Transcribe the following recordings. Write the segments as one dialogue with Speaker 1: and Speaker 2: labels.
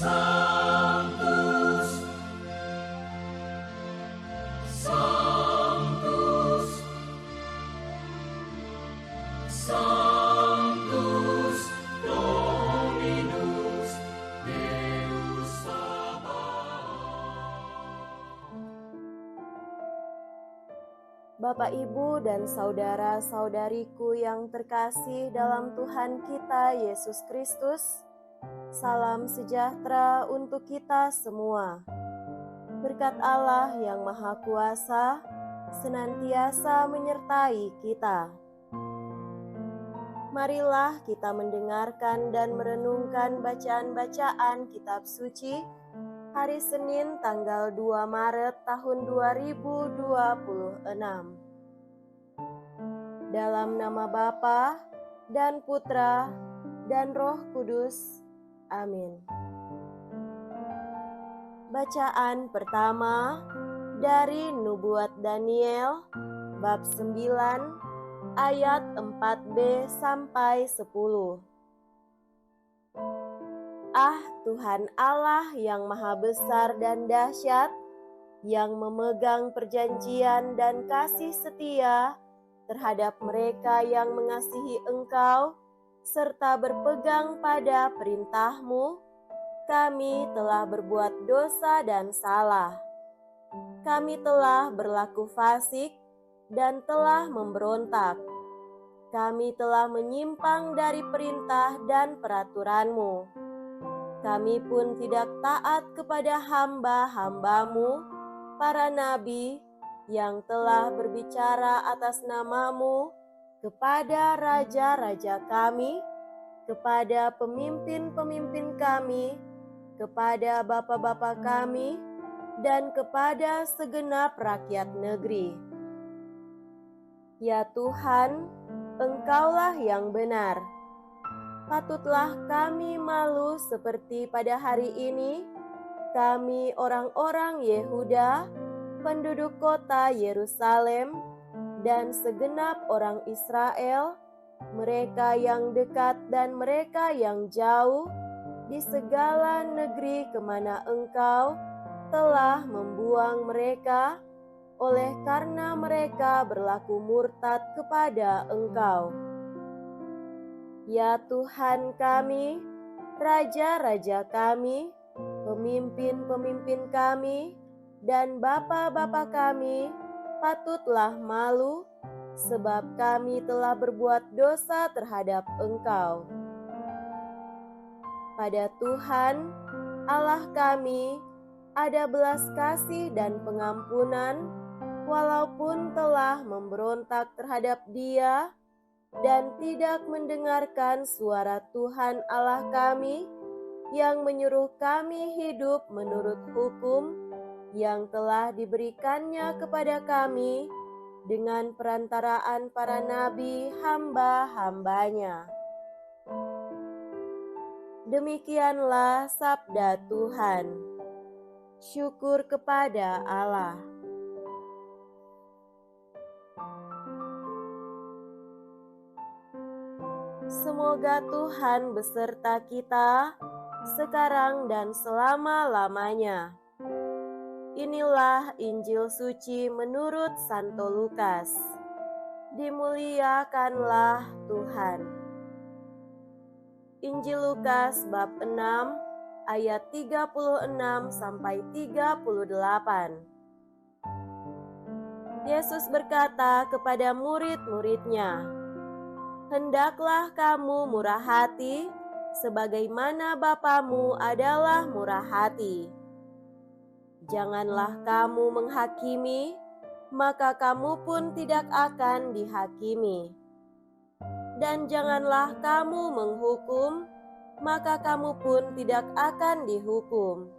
Speaker 1: Sanctus, Sanctus, Sanctus Dominus Deus Sabaoth.
Speaker 2: Bapak, Ibu, dan saudara-saudariku yang terkasih dalam Tuhan kita Yesus Kristus, salam sejahtera untuk kita semua. Berkat Allah yang Maha Kuasa senantiasa menyertai kita. Marilah kita mendengarkan dan merenungkan bacaan-bacaan kitab suci hari Senin tanggal 2 Maret tahun 2026. Dalam nama Bapa dan Putra dan Roh Kudus. Amin. Bacaan pertama dari Nubuat Daniel bab 9 ayat 4b sampai 10. Ah, Tuhan Allah yang maha besar dan dahsyat, yang memegang perjanjian dan kasih setia terhadap mereka yang mengasihi Engkau, serta berpegang pada perintah-Mu, kami telah berbuat dosa dan salah. Kami telah berlaku fasik dan telah memberontak. Kami telah menyimpang dari perintah dan peraturan-Mu. Kami pun tidak taat kepada hamba-hamba-Mu, para nabi, yang telah berbicara atas nama-Mu kepada raja-raja kami, kepada pemimpin-pemimpin kami, kepada bapa-bapa kami, dan kepada segenap rakyat negeri. Ya Tuhan, Engkaulah yang benar. Patutlah kami malu seperti pada hari ini, kami orang-orang Yehuda, penduduk kota Yerusalem, dan segenap orang Israel, mereka yang dekat dan mereka yang jauh, di segala negeri kemana Engkau telah membuang mereka, oleh karena mereka berlaku murtad kepada Engkau. Ya Tuhan kami, raja-raja kami, pemimpin-pemimpin kami, dan bapa-bapa kami, patutlah malu, sebab kami telah berbuat dosa terhadap Engkau. Pada Tuhan, Allah kami, ada belas kasih dan pengampunan, walaupun telah memberontak terhadap Dia dan tidak mendengarkan suara Tuhan Allah kami yang menyuruh kami hidup menurut hukum yang telah diberikannya kepada kami dengan perantaraan para nabi hamba-hambanya. Demikianlah sabda Tuhan. Syukur kepada Allah. Semoga Tuhan beserta kita sekarang dan selama-lamanya. Inilah Injil suci menurut Santo Lukas. Dimuliakanlah Tuhan. Injil Lukas bab 6 ayat 36 sampai 38. Yesus berkata kepada murid-muridnya, "Hendaklah kamu murah hati, sebagaimana Bapamu adalah murah hati. Janganlah kamu menghakimi, maka kamu pun tidak akan dihakimi. Dan janganlah kamu menghukum, maka kamu pun tidak akan dihukum.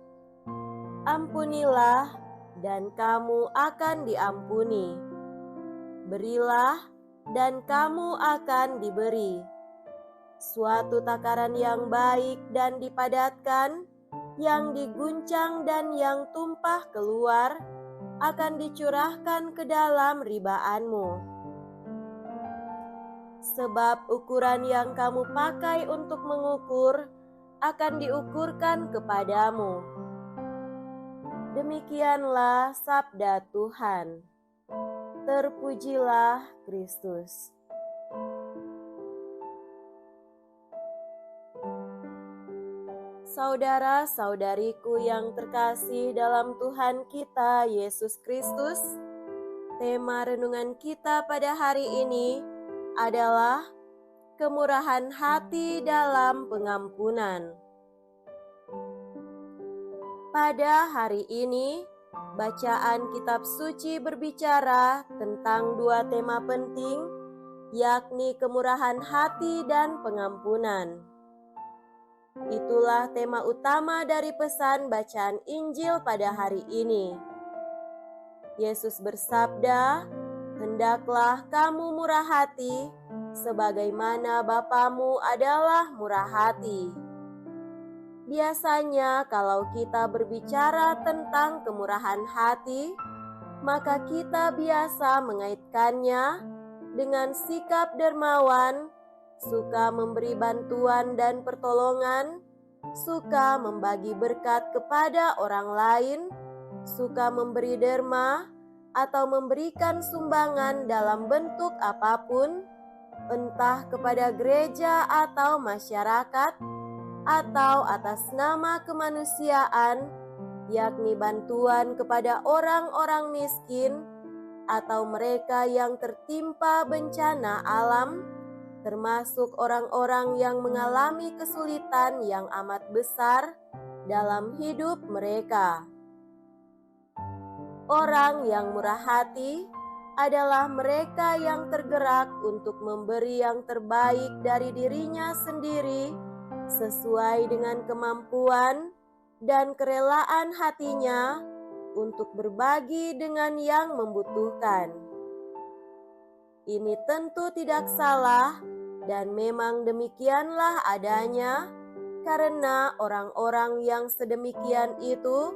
Speaker 2: Ampunilah, dan kamu akan diampuni. Berilah, dan kamu akan diberi. Suatu takaran yang baik dan dipadatkan, yang diguncang dan yang tumpah keluar, akan dicurahkan ke dalam ribaanmu. Sebab ukuran yang kamu pakai untuk mengukur akan diukurkan kepadamu. Demikianlah sabda Tuhan. Terpujilah Kristus. Saudara-saudariku yang terkasih dalam Tuhan kita Yesus Kristus, tema renungan kita pada hari ini adalah kemurahan hati dalam pengampunan. Pada hari ini, bacaan kitab suci berbicara tentang dua tema penting, yakni kemurahan hati dan pengampunan. Itulah tema utama dari pesan bacaan Injil pada hari ini. Yesus bersabda, "Hendaklah kamu murah hati, sebagaimana Bapamu adalah murah hati." Biasanya kalau kita berbicara tentang kemurahan hati, maka kita biasa mengaitkannya dengan sikap dermawan, suka memberi bantuan dan pertolongan, suka membagi berkat kepada orang lain, suka memberi derma, atau memberikan sumbangan dalam bentuk apapun, entah kepada gereja atau masyarakat, atau atas nama kemanusiaan, yakni bantuan kepada orang-orang miskin, atau mereka yang tertimpa bencana alam, termasuk orang-orang yang mengalami kesulitan yang amat besar dalam hidup mereka. Orang yang murah hati adalah mereka yang tergerak untuk memberi yang terbaik dari dirinya sendiri sesuai dengan kemampuan dan kerelaan hatinya untuk berbagi dengan yang membutuhkan. Ini tentu tidak salah dan memang demikianlah adanya, karena orang-orang yang sedemikian itu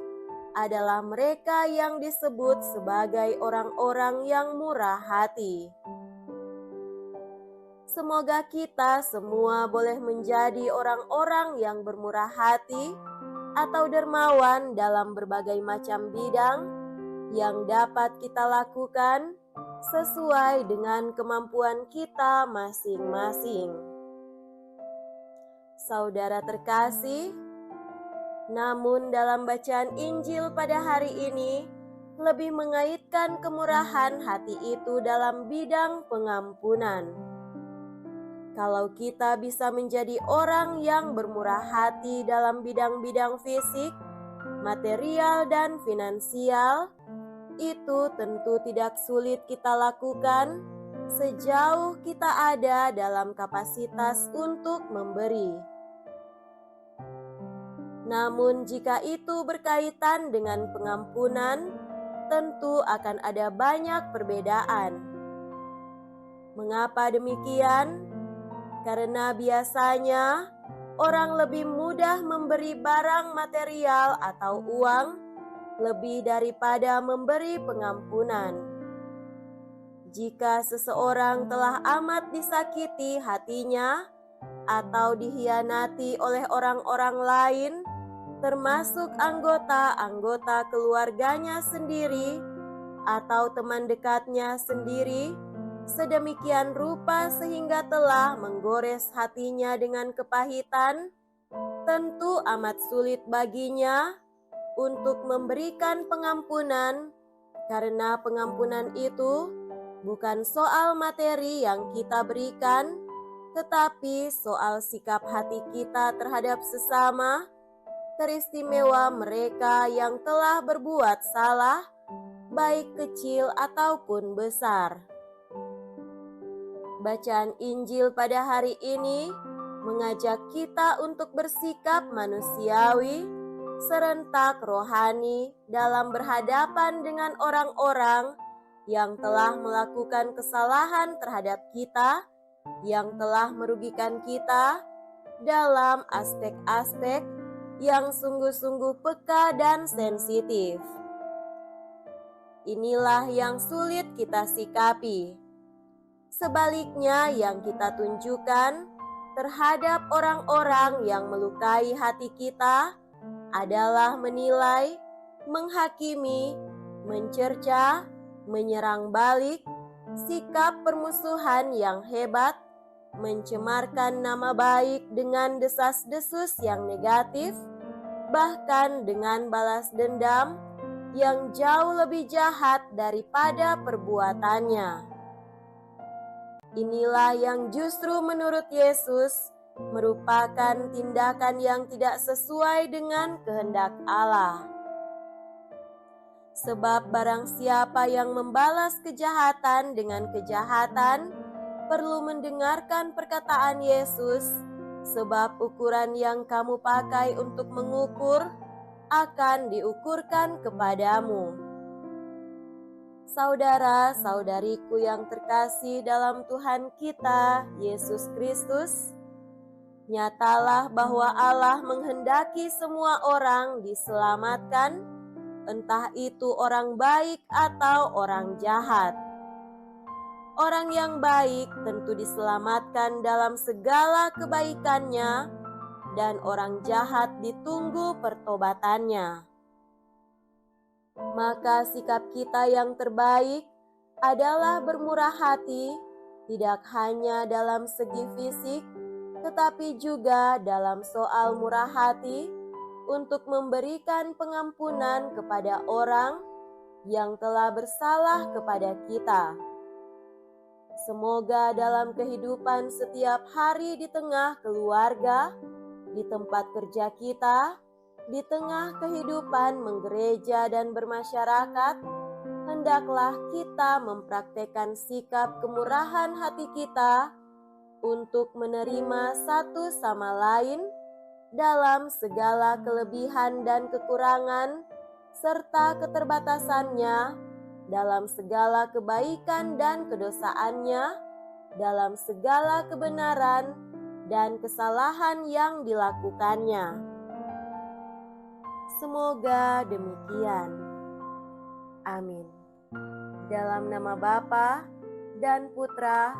Speaker 2: adalah mereka yang disebut sebagai orang-orang yang murah hati. Semoga kita semua boleh menjadi orang-orang yang bermurah hati atau dermawan dalam berbagai macam bidang yang dapat kita lakukan sesuai dengan kemampuan kita masing-masing. Saudara terkasih, namun dalam bacaan Injil pada hari ini lebih mengaitkan kemurahan hati itu dalam bidang pengampunan. Kalau kita bisa menjadi orang yang bermurah hati dalam bidang-bidang fisik, material, dan finansial, itu tentu tidak sulit kita lakukan sejauh kita ada dalam kapasitas untuk memberi. Namun jika itu berkaitan dengan pengampunan, tentu akan ada banyak perbedaan. Mengapa demikian? Karena biasanya orang lebih mudah memberi barang material atau uang lebih daripada memberi pengampunan. Jika seseorang telah amat disakiti hatinya atau dihianati oleh orang-orang lain, termasuk anggota-anggota keluarganya sendiri atau teman dekatnya sendiri, sedemikian rupa sehingga telah menggores hatinya dengan kepahitan, tentu amat sulit baginya untuk memberikan pengampunan, karena pengampunan itu bukan soal materi yang kita berikan, tetapi soal sikap hati kita terhadap sesama, teristimewa mereka yang telah berbuat salah, baik kecil ataupun besar. Bacaan Injil pada hari ini mengajak kita untuk bersikap manusiawi, serentak rohani dalam berhadapan dengan orang-orang yang telah melakukan kesalahan terhadap kita, yang telah merugikan kita dalam aspek-aspek yang sungguh-sungguh peka dan sensitif. Inilah yang sulit kita sikapi. Sebaliknya, yang kita tunjukkan terhadap orang-orang yang melukai hati kita adalah menilai, menghakimi, mencerca, menyerang balik, sikap permusuhan yang hebat, mencemarkan nama baik dengan desas-desus yang negatif, bahkan dengan balas dendam yang jauh lebih jahat daripada perbuatannya. Inilah yang justru menurut Yesus merupakan tindakan yang tidak sesuai dengan kehendak Allah. Sebab barang siapa yang membalas kejahatan dengan kejahatan perlu mendengarkan perkataan Yesus, sebab ukuran yang kamu pakai untuk mengukur akan diukurkan kepadamu. Saudara-saudariku yang terkasih dalam Tuhan kita, Yesus Kristus, nyatalah bahwa Allah menghendaki semua orang diselamatkan, entah itu orang baik atau orang jahat. Orang yang baik tentu diselamatkan dalam segala kebaikannya, dan orang jahat ditunggu pertobatannya. Maka sikap kita yang terbaik adalah bermurah hati, tidak hanya dalam segi fisik, tetapi juga dalam soal murah hati untuk memberikan pengampunan kepada orang yang telah bersalah kepada kita. Semoga dalam kehidupan setiap hari di tengah keluarga, di tempat kerja kita, di tengah kehidupan menggereja dan bermasyarakat, hendaklah kita mempraktekkan sikap kemurahan hati kita untuk menerima satu sama lain dalam segala kelebihan dan kekurangan, serta keterbatasannya, dalam segala kebaikan dan kedosaannya, dalam segala kebenaran dan kesalahan yang dilakukannya. Semoga demikian. Amin. Dalam nama Bapa dan Putra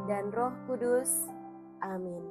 Speaker 2: dan Roh Kudus. Amin.